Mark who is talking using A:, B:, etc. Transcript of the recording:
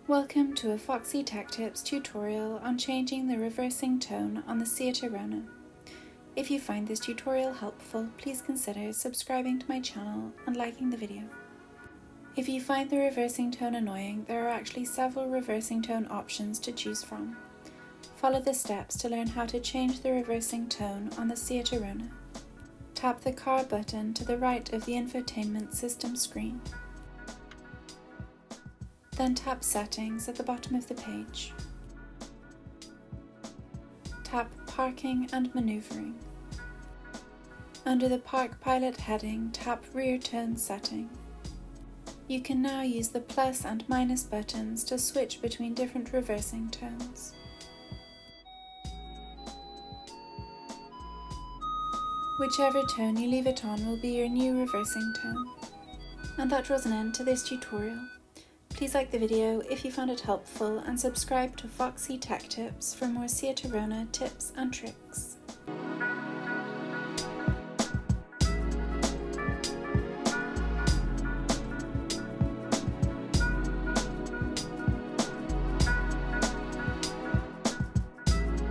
A: Welcome to a Foxy Tech Tips tutorial on changing the reversing tone on the Seat Arona. If you find this tutorial helpful, please consider subscribing to my channel and liking the video. If you find the reversing tone annoying, there are actually several reversing tone options to choose from. Follow the steps to learn how to change the reversing tone on the Seat Arona. Tap the car button to the right of the infotainment system screen. Then tap Settings at the bottom of the page. Tap Parking and Maneuvering. Under the Park Pilot heading, tap Rear Tone Setting. You can now use the plus and minus buttons to switch between different reversing tones. Whichever tone you leave it on will be your new reversing tone. And that draws an end to this tutorial. Please like the video if you found it helpful and subscribe to Foxy Tech Tips for more Seat Arona tips and tricks.